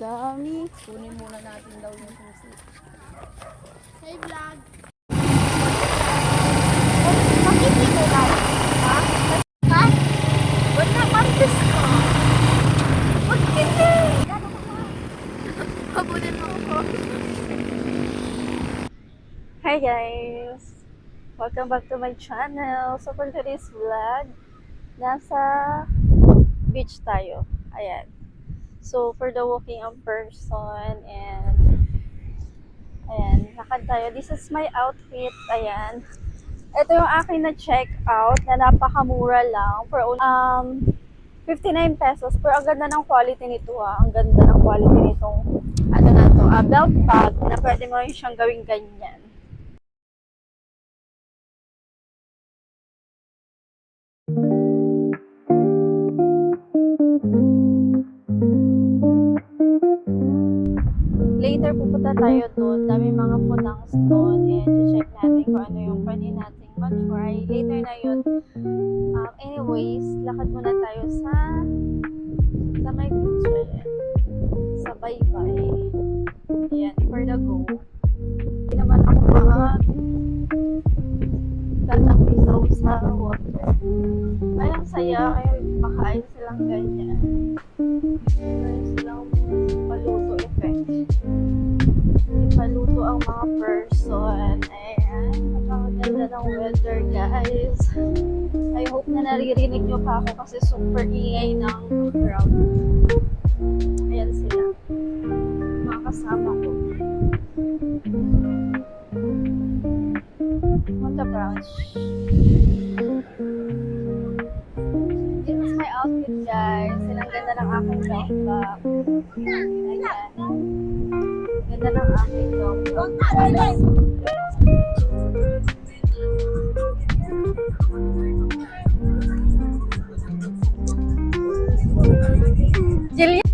Dami. Kunin muna natin daw yung susi. Hey vlog! Bakit dito lang? Ha? Ha? Wala martes ko. Magkindi! Pabunin mo ako. Hi guys! Welcome back to my channel. So for today's vlog, nasa beach tayo. Ayan. So for the walking person and ayan, lakad tayo. This is my outfit. Ayan. Ito yung akin na check out na napakamura lang for 59 pesos. Pero ang ganda ng quality nito ha. Ang ganda ng quality nitong ano na to, belt bag na pwede mo rin siyang gawing ganyan. Later pupunta tayo doon. Dami mga putangs doon and check natin kung ano yung pwede nating mag-try. Later na yun. Anyways, lakad muna tayo sa may beach. Ayan. Sa Baybay. Ayan, for the go. Hindi naman ako katapisaw sa water. Ay, ang saya. Kaya makain silang ganyan. Meron silang paluto effect. Paluto ang mga person. Ayan. Napakaganda ng weather, guys. I hope na naririnig nyo pa ako kasi super ingay ng crowd. Ayan sila. Mga kasama ko. Punta brunch. This is my outfit, guys. Silang ganda ng aking backpack. Ayan. Ganda ng aking backpack. Jillian.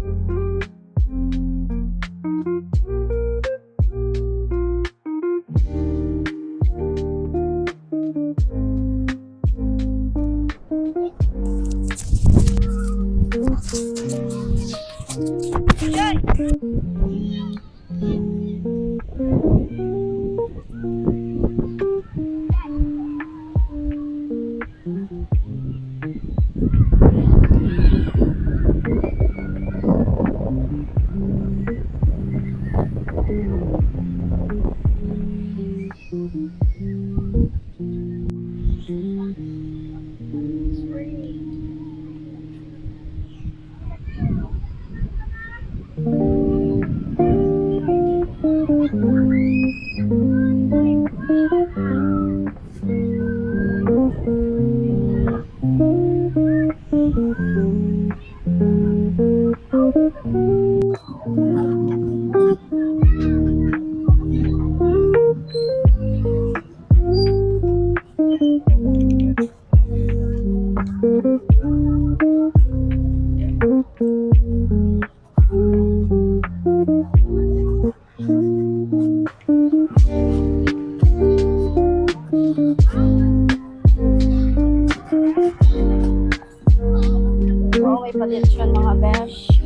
May palit siya mga besh.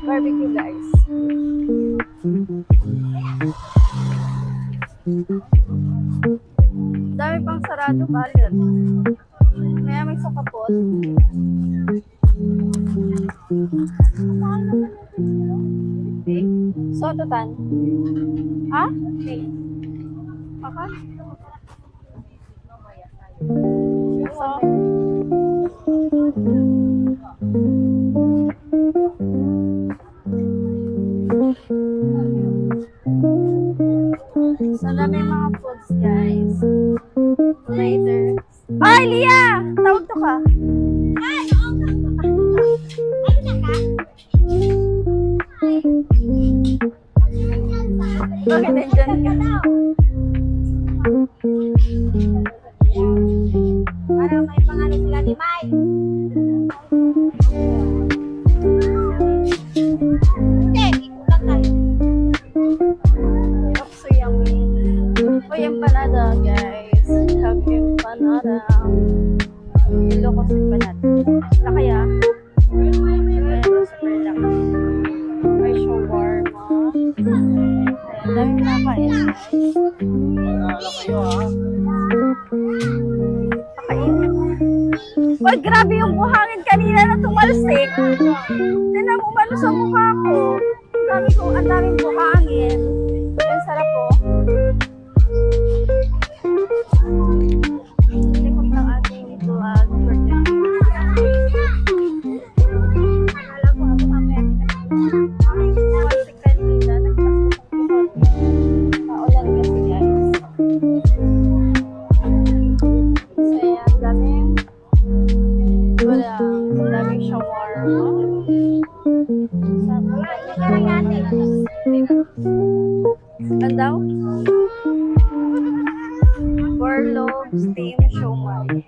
Barbecue, guys. Dami pang sarado balot. Kaya may sukapot. Mahal naman ito. Sotutan. Ha? Maka? So, so dami mga foods, guys. Later. Ay, Lia! Tawag to ka. Bakit nandyan ka? Para may pangalan sila ni Mai. Hindi, ikulang tayo. Looks so yummy. Oh, empanada, guys. Have empanada. Ilo ko sa empanada. Laki ah. Ayan, super laki. May shawarma. Ayan, dami pinakain. Pakainin. Uy, grabe yung buhangin kanina na tumalsik. Tinan mo umano sa mukha ko. Ang daming buhangin. Ang sarap po. Likod ng ating vlog for today. Akala ko ako mamaya tumalsik kanina. Paulan kasi guys. So yan, daming shawarma. Ano daw? Borlog steam siomai.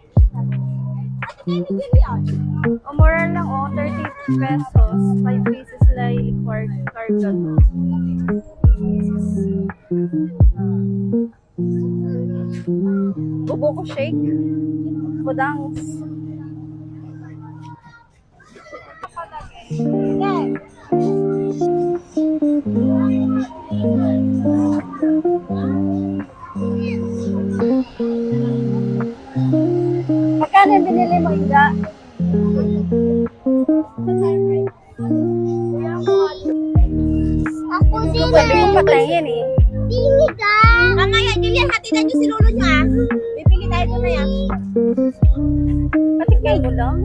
Mura lang 30 pesos. 5 pieces like cargo. Bubo ko shake. Budangs. Magkano yung binili mo, Inga? Ako din Pwede mo patayin eh. Pili ka. Mamaya, Julian, hatidan niyo si Lolo niyo ah. Bibili tayo doon na yan. Patikman mo lang.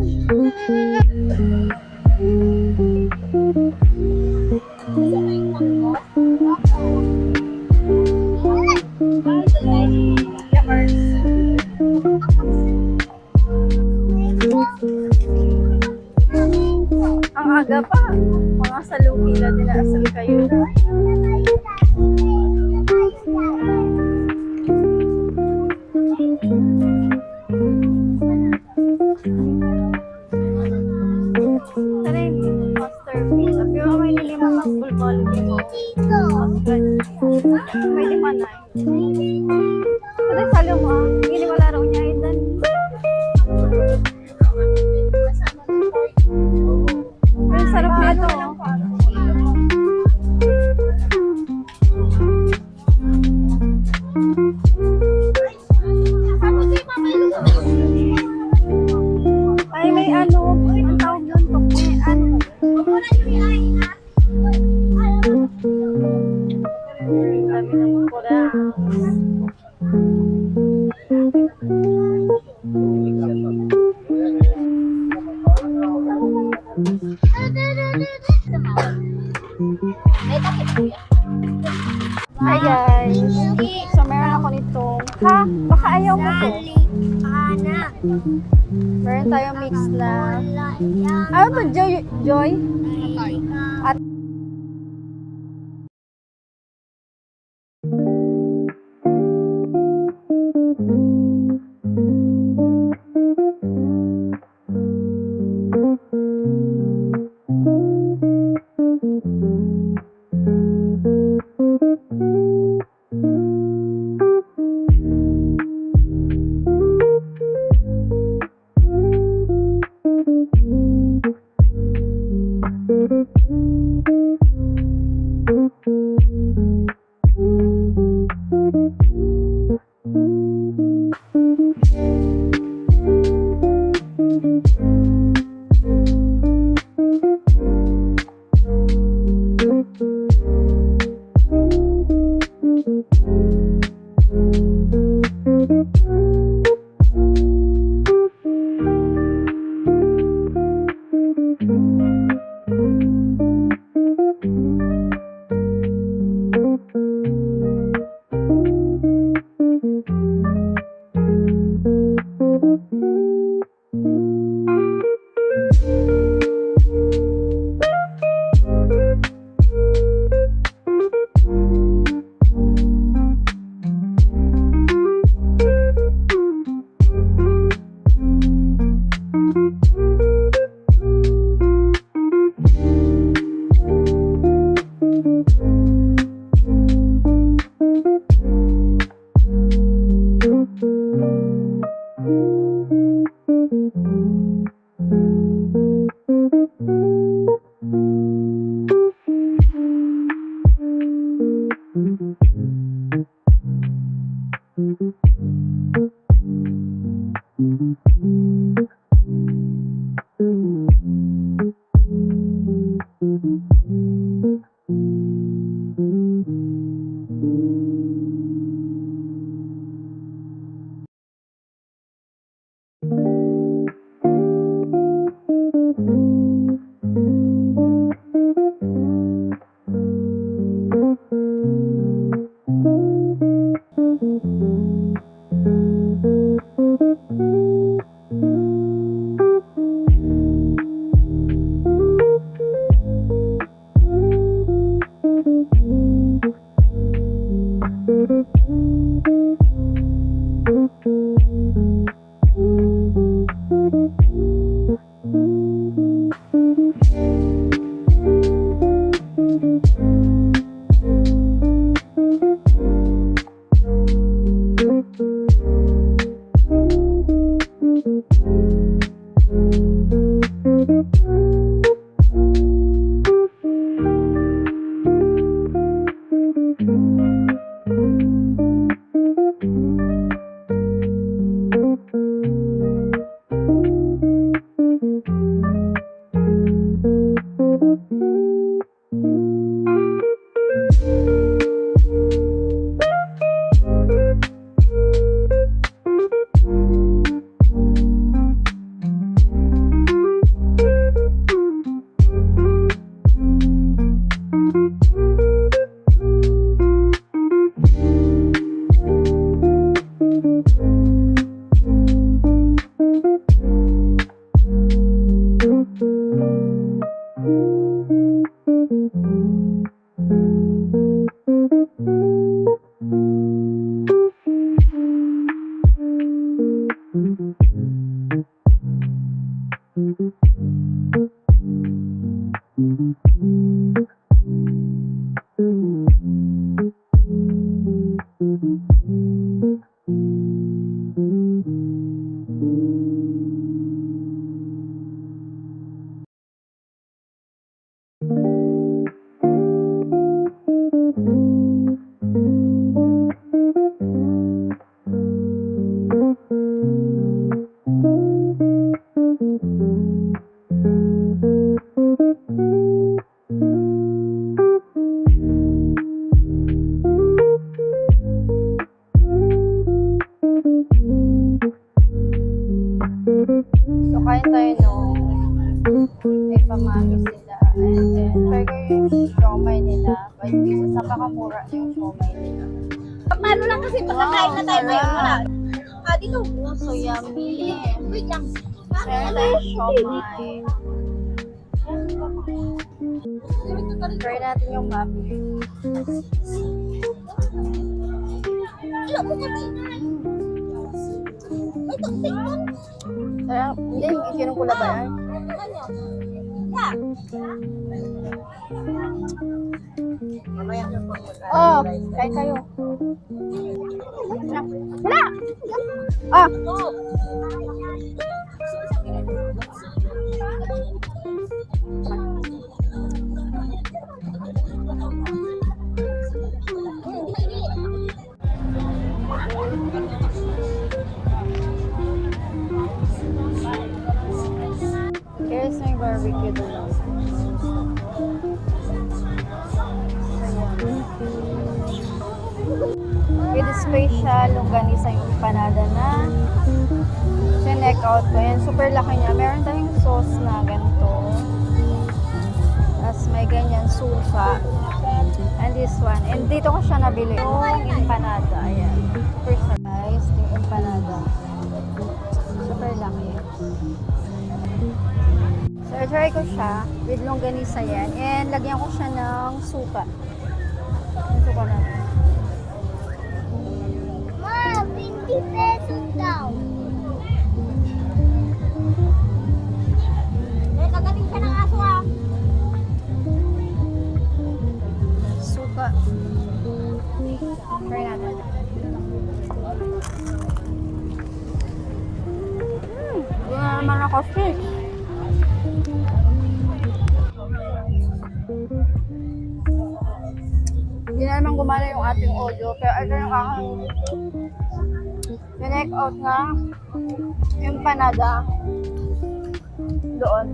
Ang aga pa. Mga salubi na dinasal kayo na. Tara yung masterpiece. Sabi ko may nilimang mas bulbol mo. May lima na. Pwede salo mo ah. Hindi wala raw niya itan. Ay, sarap nito. Ay, may ano. Ang tawag doon to. May ano. Sabi ng pura. Hi guys. So meron ako nitong, ha? Baka ayaw mo to. Anak. Meron tayong mix na, ano to, Joy? Joy? At So, kain tayo nung may pamagis nila. And then, try ko yung siomay nila. 5 pieces. Napakamura yung siomay nila. Paano lang kasi makakain na tayo ngayon. Wala. Dito. So, yummy. Wait lang. Meron tayong siomay. Try natin yung mami. Ano mo kasi? May toxic nun. Hindi, ikinukula ba yan? Ano? Yeah. Mamaya na po. Oh, kain kayo. Wala! Ah! Oh. Here's my barbecue doon. With special longganisa yung empanada na sinek out ko. Yan, super laki niya. Meron tayong sauce na ganito. Tapos may ganyan suka. And this one. And dito ko siya nabili. Yung empanada. Ayan. Super size. Yung empanada. Super laki. So, try ko siya with longganisa yan. And lagyan ko siya ng suka. Yung suka natin. Ma, 20 pesos daw. Eh, kagating siya ng aso ah. Suka. Try natin. Hindi na naman ako fish. Hindi na naman gumana yung ating audio. Pero ito yung aking pinek out nga empanada doon.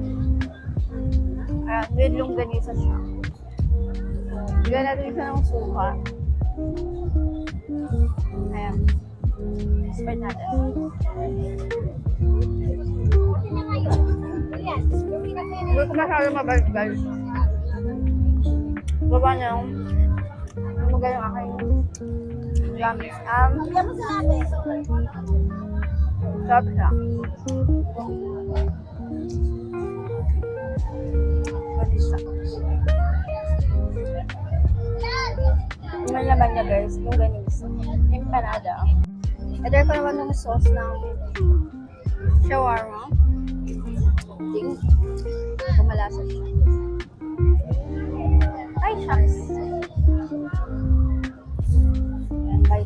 Ayan, with longganisa siya. Bigyan natin siya ng suka. Ayan. Start natin. Hindi ko masyado mabalik, guys. Baba niya yung magaling aking gamis. Lagyan mo sa natin. Sarap siya. Ganisa. Yung laman niya, guys, yung ganisa. Empanada. Ito ko naman ng sauce ng shawarma. Ting. Kumalasa siya. Ay, shucks. Ayan, bye.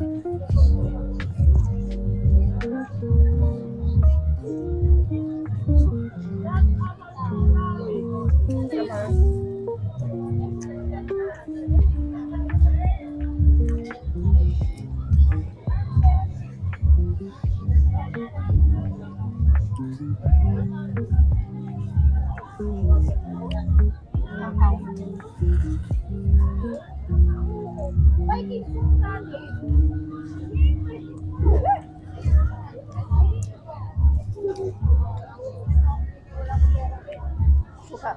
Suka.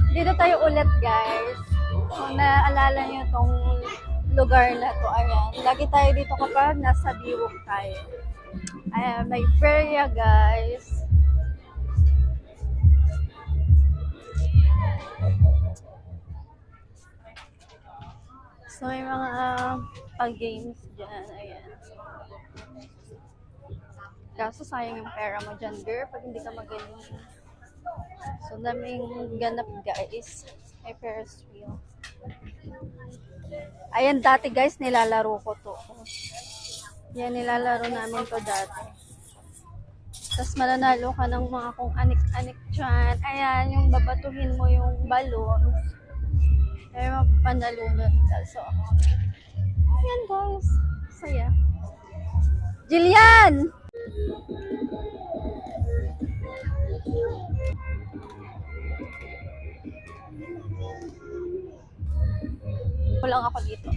Dito tayo ulit, guys. Kung naalala nyo itong lugar na to, ayan. Lagi tayo dito kapag nasa Biwok tayo. Ayan, may perya, guys. So, may mga pag-games dyan. Ayan. Kaso sayang yung pera mo dyan, girl, pag hindi ka magaling. So, daming ganap, guys. May Ferris wheel. Ayan, dati, guys, nilalaro ko to. Yan, nilalaro namin to dati. Tapos, mananalo ka ng mga kung anik-anik dyan. Ayan, yung babatuhin mo yung balon. Kaya mapanalunan ka. So, ayan, guys. Saya. Jillian! Kulang ako dito.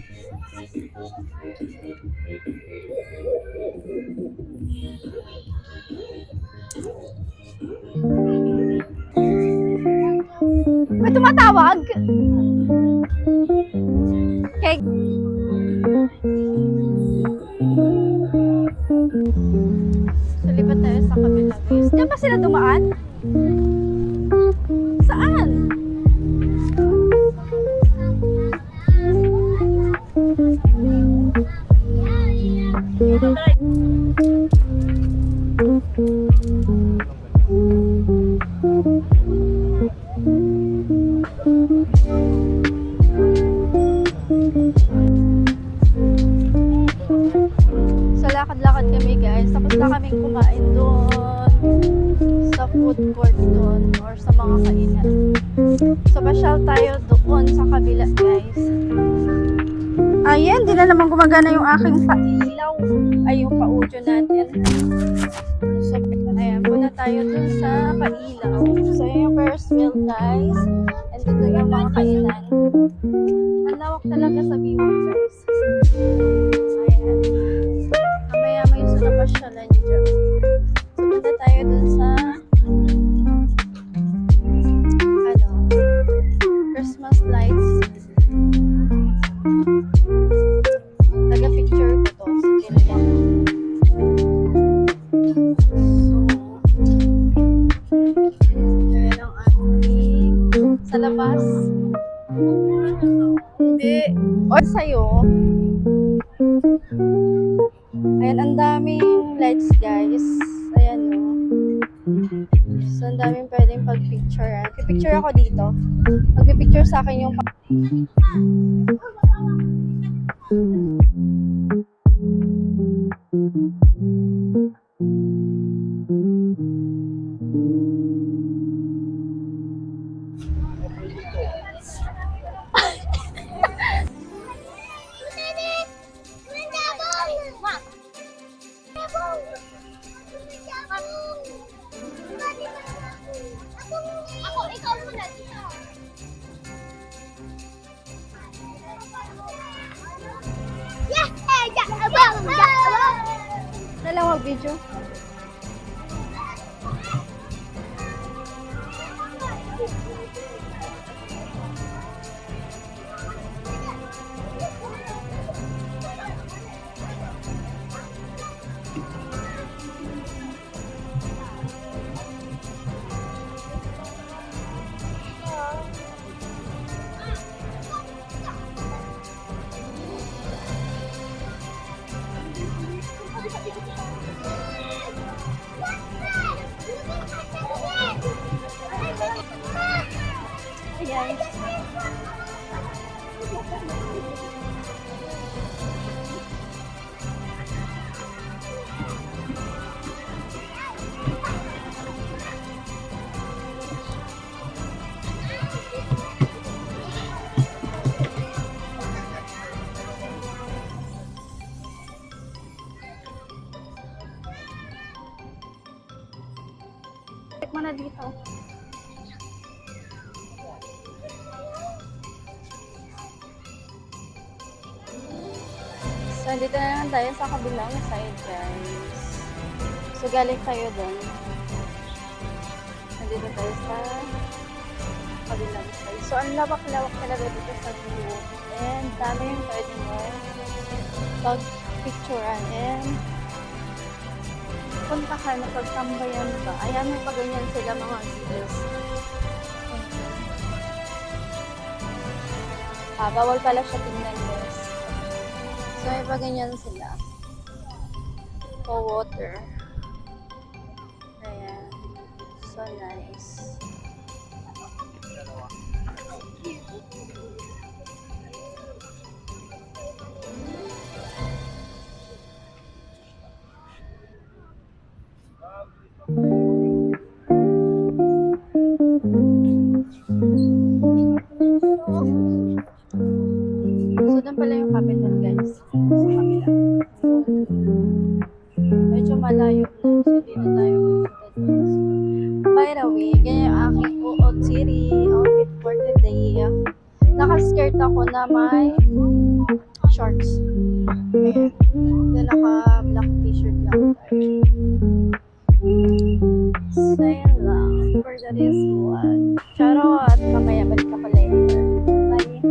May tumatawag? Okay. So, lipat tayo sa kabila, guys. Diyan ba sila dumaan? Saan? So, lakad-lakad kami, guys. Tapos na kaming kumain doon sa food court doon or sa mga kainan. So, pasyal tayo doon sa kabila, guys. Ayan, di na naman gumagana yung aking pailaw. Ay, yung pa-audio natin. So, ayan, muna tayo dun sa pailaw. So, yun yung first meal, guys. And dito yung mga kainan. Ang lawak talaga sa Biwok, guys. Ayan. Mamaya may gusto na pasyalan dyan. So, muna tayo dun sa Christmas lights. Taga-picture ko to. Sige lang. So, yan ang ating sa labas. Hindi. O, sa'yo. Ayan, ang daming lights, guys. Ayan, o. So, ang daming pwedeng pag-picture. Pipicture ako dito. Mag-picture sa akin yung Ako, ikaw muna. Yeah! Dalawang video. Hey guys. Check mo na dito. So, dito na lang tayo sa kabilang side, guys. So, galing tayo doon. Nandito tayo sa kabilang side. So, ang lawak-lawak talaga dito sa view. And, dami yung pwede mo pag-picturean. And, punta ka na pagtambayan ka. Ayan, may paganyan sila mga videos. Bawal pala siya tingnan, guys. So, may paganyan sila. For water. Ayan. So nice. So, doon pala yung capital, guys. Sa kabila. Medyo malayo na. So, dito tayo pupunta doon. By the way, ganyan yung aking OOTD outfit for today. Naka-skirt ako na may shorts. Ayan. Then, naka-black t-shirt lang tayo. So, yun lang. For today's vlog. Charot! Mamaya balik ka pala yun. Bye!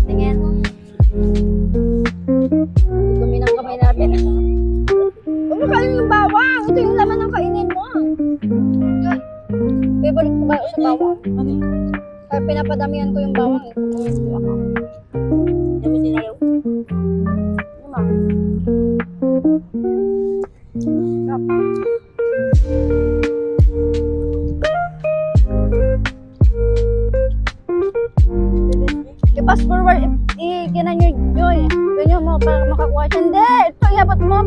Tingin. Dumi ng kamay natin. Huwag mo kainin yung bawang. Ito yung laman ng kainin mo. Yan. Favorite ko ba sa bawang? Kaya pinapadamihan ko yung bawang. Ito ako. Yan mo sinalaw. Ano ma? Stop. I-fast forward, i-ginan nyo Joy. Ganyan mo para makakuha siya. Hindi! Ito, iabot mo.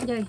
Joy.